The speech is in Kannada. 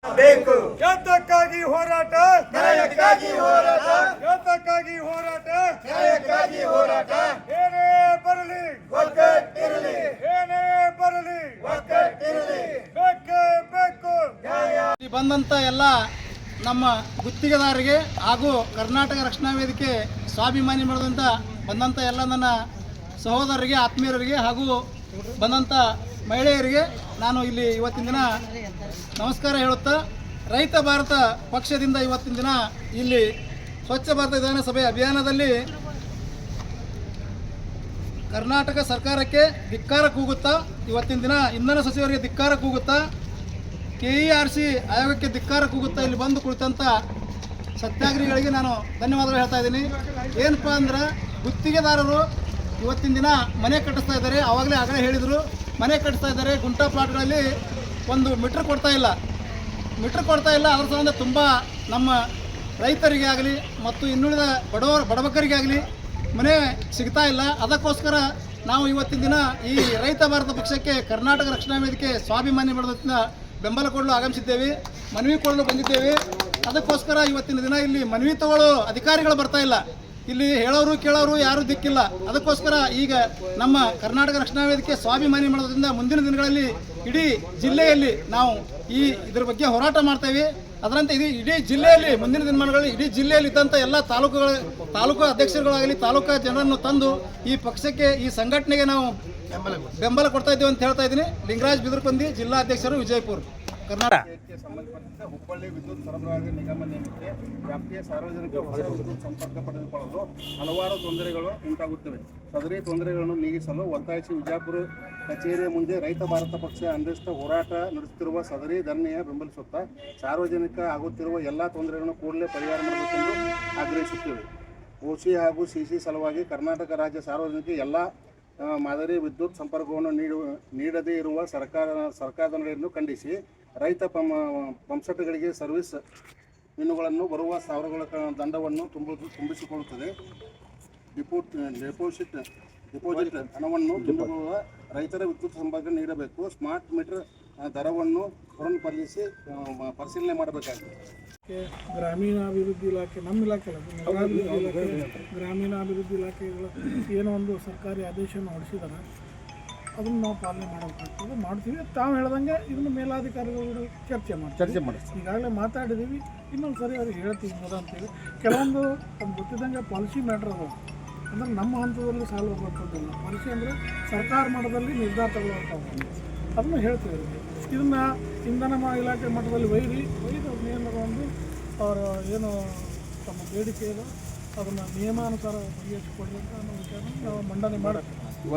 ಬೇಕು. ಯಾತಕ್ಕಾಗಿ ಹೋರಾಟ, ನ್ಯಾಯಕ್ಕಾಗಿ ಹೋರಾಟ, ಯಾತಕ್ಕಾಗಿ ಹೋರಾಟ, ನ್ಯಾಯಕ್ಕಾಗಿ ಹೋರಾಟ. ಏನೇ ಬರಲಿ, ಒಗ್ಗಟ್ಟಿರಲಿ, ಏನೇ ಬರಲಿ, ಒಗ್ಗಟ್ಟಿರಲಿ. ಬೇಕೇ ಬೇಕು. ಇಲ್ಲಿ ಬಂದಂಥ ಎಲ್ಲ ನಮ್ಮ ಗುತ್ತಿಗೆದಾರರಿಗೆ ಹಾಗೂ ಕರ್ನಾಟಕ ರಕ್ಷಣಾ ವೇದಿಕೆ ಸ್ವಾಭಿಮಾನಿ ಮಾಡಿದಂಥ ಬಂದಂಥ ಎಲ್ಲ ನನ್ನ ಸಹೋದರರಿಗೆ, ಆತ್ಮೀಯರಿಗೆ ಹಾಗೂ ಬಂದಂಥ ಮಹಿಳೆಯರಿಗೆ ನಾನು ಇಲ್ಲಿ ಇವತ್ತಿನ ದಿನ ನಮಸ್ಕಾರ ಹೇಳುತ್ತಾ, ರೈತ ಭಾರತ ಪಕ್ಷದಿಂದ ಇವತ್ತಿನ ದಿನ ಇಲ್ಲಿ ಸ್ವಚ್ಛ ಭಾರತ ವಿಧಾನಸಭೆ ಅಭಿಯಾನದಲ್ಲಿ ಕರ್ನಾಟಕ ಸರ್ಕಾರಕ್ಕೆ ಧಿಕ್ಕಾರ ಕೂಗುತ್ತಾ, ಇವತ್ತಿನ ದಿನ ಇಂಧನ ಸಚಿವರಿಗೆ ಧಿಕ್ಕಾರ ಕೂಗುತ್ತಾ, KERC ಆಯೋಗಕ್ಕೆ ಧಿಕ್ಕಾರ ಕೂಗುತ್ತಾ ಇಲ್ಲಿ ಬಂದು ಕುಳಿತಂಥ ಸತ್ಯಾಗ್ರಹಿಗಳಿಗೆ ನಾನು ಧನ್ಯವಾದಗಳು ಹೇಳ್ತಾ ಇದ್ದೀನಿ. ಏನಪ್ಪ ಅಂದ್ರೆ, ಗುತ್ತಿಗೆದಾರರು ಇವತ್ತಿನ ದಿನ ಮನೆ ಕಟ್ಟಿಸ್ತಾ ಇದ್ದಾರೆ. ಆಗಲೇ ಹೇಳಿದರು, ಮನೆ ಕಟ್ಟಿಸ್ತಾ ಇದ್ದಾರೆ. ಗುಂಟಾ ಪ್ಲಾಟ್ಗಳಲ್ಲಿ ಒಂದು ಮೀಟ್ರ್ ಕೊಡ್ತಾ ಇಲ್ಲ. ಅದರ ಸಂಬಂಧ ತುಂಬ ನಮ್ಮ ರೈತರಿಗೆ ಆಗಲಿ ಮತ್ತು ಇನ್ನುಳಿದ ಬಡಬಗ್ಗರಿಗಾಗಲಿ ಮನೆ ಸಿಗ್ತಾ ಇಲ್ಲ. ಅದಕ್ಕೋಸ್ಕರ ನಾವು ಇವತ್ತಿನ ದಿನ ಈ ರೈತ ಭಾರತ ಪಕ್ಷಕ್ಕೆ ಕರ್ನಾಟಕ ರಕ್ಷಣಾ ವೇದಿಕೆ ಸ್ವಾಭಿಮಾನಿ ಬಳಗದಿಂದ ಬೆಂಬಲ ಕೊಡಲು ಆಗಮಿಸಿದ್ದೇವೆ, ಮನವಿ ಕೊಡಲು ಬಂದಿದ್ದೇವೆ. ಅದಕ್ಕೋಸ್ಕರ ಇವತ್ತಿನ ದಿನ ಇಲ್ಲಿ ಮನವಿ ತಗೊಳ್ಳೋ ಅಧಿಕಾರಿಗಳು ಬರ್ತಾ ಇಲ್ಲ, ಇಲ್ಲಿ ಹೇಳೋರು ಕೇಳೋರು ಯಾರೂ ದಿಕ್ಕಿಲ್ಲ. ಅದಕ್ಕೋಸ್ಕರ ಈಗ ನಮ್ಮ ಕರ್ನಾಟಕ ರಕ್ಷಣಾ ವೇದಿಕೆ ಸ್ವಾಭಿಮಾನಿ ಮಾಡೋದ್ರಿಂದ ಮುಂದಿನ ದಿನಗಳಲ್ಲಿ ಇಡೀ ಜಿಲ್ಲೆಯಲ್ಲಿ ನಾವು ಇದ್ರ ಬಗ್ಗೆ ಹೋರಾಟ ಮಾಡ್ತೇವೆ. ಅದರಂತೆ ಇಡೀ ಜಿಲ್ಲೆಯಲ್ಲಿ ಮುಂದಿನ ದಿನಮಾನಗಳಲ್ಲಿ ಇಡೀ ಜಿಲ್ಲೆಯಲ್ಲಿ ಇದ್ದಂಥ ಎಲ್ಲ ತಾಲೂಕು ಅಧ್ಯಕ್ಷರುಗಳಾಗಲಿ ತಾಲೂಕಾ ಜನರನ್ನು ತಂದು ಈ ಪಕ್ಷಕ್ಕೆ, ಈ ಸಂಘಟನೆಗೆ ನಾವು ಬೆಂಬಲ ಕೊಡ್ತಾ ಇದ್ದೇವೆ ಅಂತ ಹೇಳ್ತಾ ಇದ್ದೀನಿ. ಲಿಂಗರಾಜ್ ಬಿದರ್ಪಂದಿ, ಜಿಲ್ಲಾ ಅಧ್ಯಕ್ಷರು, ವಿಜಯಪುರ, ಕರ್ನಾಟಕ. ಸಂಬಂಧಪಟ್ಟಂತೆ ಹುಬ್ಬಳ್ಳಿ ವಿದ್ಯುತ್ ಸರಬರಾಜು ನಿಗಮ ನೇಮಕ್ಕೆ ವ್ಯಾಪ್ತಿಯ ಸಾರ್ವಜನಿಕ ಹೊಸ ವಿದ್ಯುತ್ ಸಂಪರ್ಕ ಪಡೆದುಕೊಳ್ಳಲು ಹಲವಾರು ತೊಂದರೆಗಳು ಉಂಟಾಗುತ್ತವೆ. ಸದರಿ ತೊಂದರೆಗಳನ್ನು ನೀಗಿಸಲು ಒತ್ತಾಯಿಸಿ ವಿಜಯಪುರ ಕಚೇರಿಯ ಮುಂದೆ ರೈತ ಭಾರತ ಪಕ್ಷ ಅನಿರ್ದಿಷ್ಟ ಹೋರಾಟ ನಡೆಸುತ್ತಿರುವ ಸದರಿ ಧರಣಿಯ ಬೆಂಬಲಿಸುತ್ತಾ ಸಾರ್ವಜನಿಕ ಆಗುತ್ತಿರುವ ಎಲ್ಲ ತೊಂದರೆಗಳನ್ನು ಕೂಡಲೇ ಪರಿಹಾರ ಮಾಡಬೇಕೆಂದು ಆಗ್ರಹಿಸುತ್ತೇವೆ. OC ಹಾಗೂ CC ಸಲುವಾಗಿ ಕರ್ನಾಟಕ ರಾಜ್ಯ ಸಾರ್ವಜನಿಕ ಎಲ್ಲ ಮಾದರಿ ವಿದ್ಯುತ್ ಸಂಪರ್ಕವನ್ನು ನೀಡದೇ ಇರುವ ಸರ್ಕಾರದ ನಡೆಯನ್ನು ಖಂಡಿಸಿ ರೈತ ಪಂಪ್ಸೆಟ್ಗಳಿಗೆ ಸರ್ವಿಸ್ ಪಿನ್ನುಗಳನ್ನು ಬರುವ ಸಾವಿರಗಳ ದಂಡವನ್ನು ತುಂಬಿಸಿಕೊಳ್ಳುತ್ತದೆ. ಡೆಪಾಸಿಟ್ ಹಣವನ್ನು ತುಂಬುವ ರೈತರ ವಿದ್ಯುತ್ ಸಂಪರ್ಕ ನೀಡಬೇಕು. ಸ್ಮಾರ್ಟ್ ಮೀಟರ್ ದರವನ್ನು ಪರಿಶೀಲನೆ ಮಾಡಬೇಕಾಗಿದೆ. ಗ್ರಾಮೀಣಾಭಿವೃದ್ಧಿ ಇಲಾಖೆ, ನಮ್ಮ ಇಲಾಖೆ ಅಲ್ಲ, ನಗರಾಭಿವೃದ್ಧಿ ಇಲಾಖೆ, ಗ್ರಾಮೀಣಾಭಿವೃದ್ಧಿ ಇಲಾಖೆಗಳ ಏನೋ ಒಂದು ಸರ್ಕಾರಿ ಆದೇಶವನ್ನು ಹೊರಡಿಸಿದ್ದಾರೆ, ಅದನ್ನು ನಾವು ಪಾಲನೆ ಮಾಡಬೇಕಾಗ್ತದೆ, ಮಾಡ್ತೀವಿ. ತಾವು ಹೇಳ್ದಂಗೆ ಇದನ್ನು ಮೇಲಾಧಿಕಾರಿಗಳು ಚರ್ಚೆ ಮಾಡಿ ಈಗಾಗಲೇ ಮಾತಾಡಿದ್ದೀವಿ. ಇನ್ನೊಂದು ಸರಿ ಅವ್ರಿಗೆ ಹೇಳ್ತೀವಿ ಅಂತೇಳಿ. ಕೆಲವೊಂದು ಅದು ಗೊತ್ತಿದ್ದಂಗೆ ಪಾಲಿಸಿ ಮ್ಯಾಟ್ರ್ ಅದಾವೆ, ಅಂದರೆ ನಮ್ಮ ಹಂತದಲ್ಲಿ ಸಾಲ್ವ್ ಆಗುವಂಥದ್ದಿಲ್ಲ. ಪಾಲಿಸಿ ಅಂದರೆ ಸರ್ಕಾರ ಮಟ್ಟದಲ್ಲಿ ನಿರ್ಧಾರ ತಗೊಳ್ಳುವಂಥದ್ದು, ಅದನ್ನು ಹೇಳ್ತೀವಿ. ಇದನ್ನು ಇಂಧನ ಇಲಾಖೆ ಮಟ್ಟದಲ್ಲಿ ಒಯ್ದು ನಿಯಮಗೊಂಡು ಅವರು ಏನು ತಮ್ಮ ಬೇಡಿಕೆ ಇದೆ ಅದನ್ನು ನಿಯಮಾನುಸಾರ ಬಗೆಹರಿಸಿಕೊಡ್ಬೇಕು ಅನ್ನೋ ವಿಚಾರ ನಾವು ಮಂಡನೆ ಮಾಡುತ್ತೇವೆ.